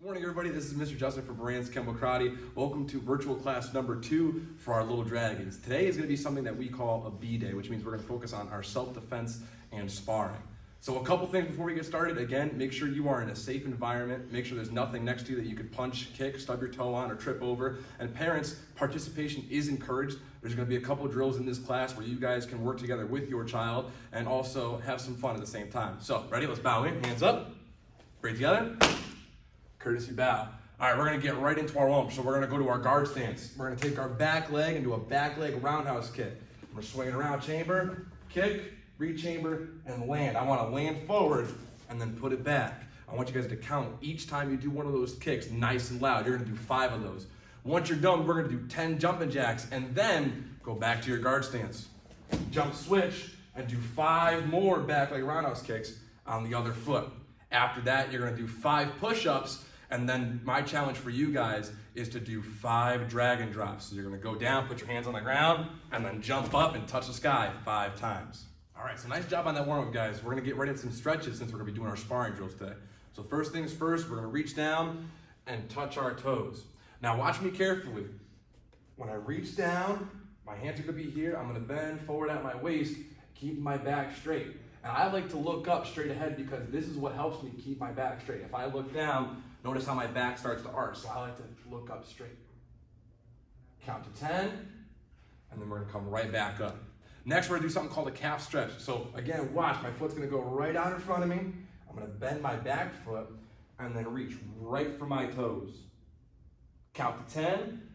Good morning, everybody. This is Mr. Justin for Brands Kempo Karate. Welcome to virtual class number 2 for our Little Dragons. Today is going to be something that we call a B-Day, which means we're going to focus on our self-defense and sparring. So a couple things before we get started. Again, make sure you are in a safe environment. Make sure there's nothing next to you that you could punch, kick, stub your toe on, or trip over. And parents, participation is encouraged. There's going to be a couple drills in this class where you guys can work together with your child and also have some fun at the same time. So, ready? Let's bow in. Hands up. Breathe together. Courtesy bow. All right, we're going to get right into our lunge. So we're going to go to our guard stance. We're going to take our back leg and do a back leg roundhouse kick. We're swinging around chamber, kick, re-chamber, and land. I want to land forward and then put it back. I want you guys to count each time you do one of those kicks nice and loud. You're going to do 5 of those. Once you're done, we're going to do 10 jumping jacks and then go back to your guard stance. Jump switch and do 5 more back leg roundhouse kicks on the other foot. After that, you're going to do 5 push-ups. And then my challenge for you guys is to do 5 dragon drops. So you're gonna go down, put your hands on the ground, and then jump up and touch the sky 5 times. All right, so nice job on that warm-up, guys. We're gonna get right into some stretches since we're gonna be doing our sparring drills today. So first things first, we're gonna reach down and touch our toes. Now watch me carefully. When I reach down, my hands are gonna be here. I'm gonna bend forward at my waist, keep my back straight. And I like to look up straight ahead because this is what helps me keep my back straight. If I look down, notice how my back starts to arch. So I like to look up straight. Count to 10, and then we're gonna come right back up. Next, we're gonna do something called a calf stretch. So again, watch, my foot's gonna go right out in front of me. I'm gonna bend my back foot and then reach right for my toes. Count to 10,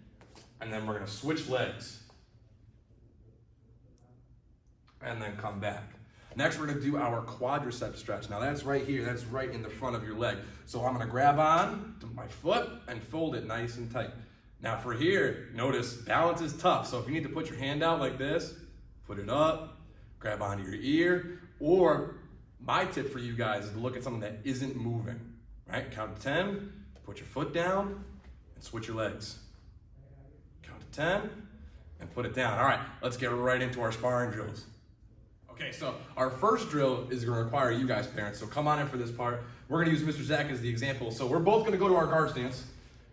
and then we're gonna switch legs. And then come back. Next, we're gonna do our quadricep stretch. Now that's right here, that's right in the front of your leg. So I'm gonna grab on to my foot and fold it nice and tight. Now for here, notice balance is tough. So if you need to put your hand out like this, put it up, grab onto your ear, or my tip for you guys is to look at something that isn't moving, right? Count to 10, put your foot down, and switch your legs. Count to 10, and put it down. All right, let's get right into our sparring drills. Okay, so our first drill is going to require you guys, parents, so come on in for this part. We're going to use Mr. Zach as the example. So we're both going to go to our guard stance,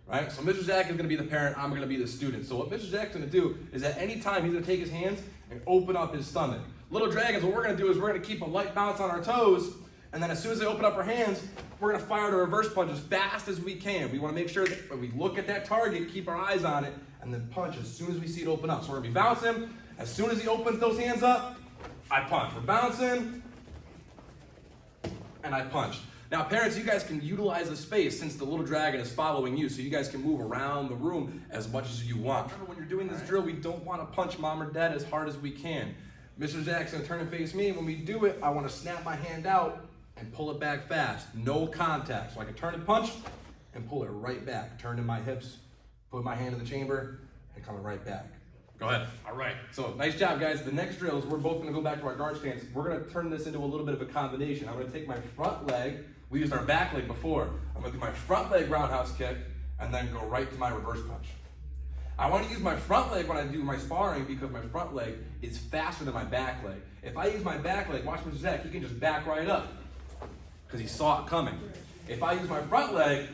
right? So Mr. Zach is going to be the parent, I'm going to be the student. So what Mr. Zach's going to do is at any time he's going to take his hands and open up his stomach. Little Dragons, what we're going to do is we're going to keep a light bounce on our toes, and then as soon as they open up our hands, we're going to fire the reverse punch as fast as we can. We want to make sure that when we look at that target, keep our eyes on it, and then punch as soon as we see it open up. So we're going to be bouncing. As soon as he opens those hands up, I punch. We're bouncing, and I punch. Now, parents, you guys can utilize the space since the little dragon is following you, so you guys can move around the room as much as you want. Remember, when you're doing this drill, we don't want to punch mom or dad as hard as we can. Mr. Zach's going to turn and face me. When we do it, I want to snap my hand out and pull it back fast. No contact. So I can turn and punch and pull it right back. Turn to my hips, put my hand in the chamber, and come right back. Go ahead. All right. So nice job, guys. The next drill is we're both going to go back to our guard stance. We're going to turn this into a little bit of a combination. I'm going to take my front leg. We used our back leg before. I'm going to do my front leg roundhouse kick and then go right to my reverse punch. I want to use my front leg when I do my sparring because my front leg is faster than my back leg. If I use my back leg, watch Mr. Zach, he can just back right up because he saw it coming. If I use my front leg,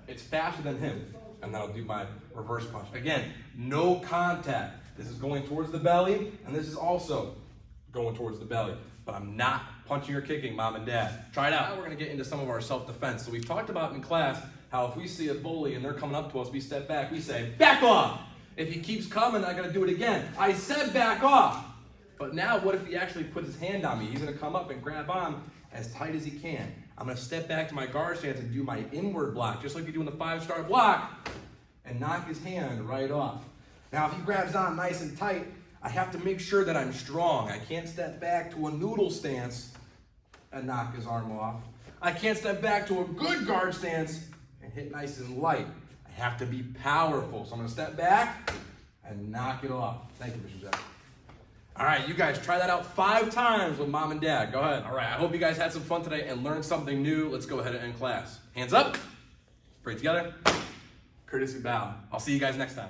it's faster than him. And then I'll do my reverse punch. Again, no contact. This is going towards the belly, and this is also going towards the belly. But I'm not punching or kicking mom and dad. Try it out. Now we're gonna get into some of our self-defense. So we've talked about in class how if we see a bully and they're coming up to us, we step back, we say, back off. If he keeps coming, I gotta do it again. I said back off. But now what if he actually puts his hand on me? He's gonna come up and grab on as tight as he can. I'm gonna step back to my guard stance and do my inward block, just like you do in the 5-star block, and knock his hand right off. Now, if he grabs on nice and tight, I have to make sure that I'm strong. I can't step back to a noodle stance and knock his arm off. I can't step back to a good guard stance and hit nice and light. I have to be powerful. So I'm gonna step back and knock it off. Thank you, Mr. Zach. All right, you guys try that out 5 times with mom and dad. Go ahead. All right, I hope you guys had some fun today and learned something new. Let's go ahead and end class. Hands up, pray together, courtesy bow. I'll see you guys next time.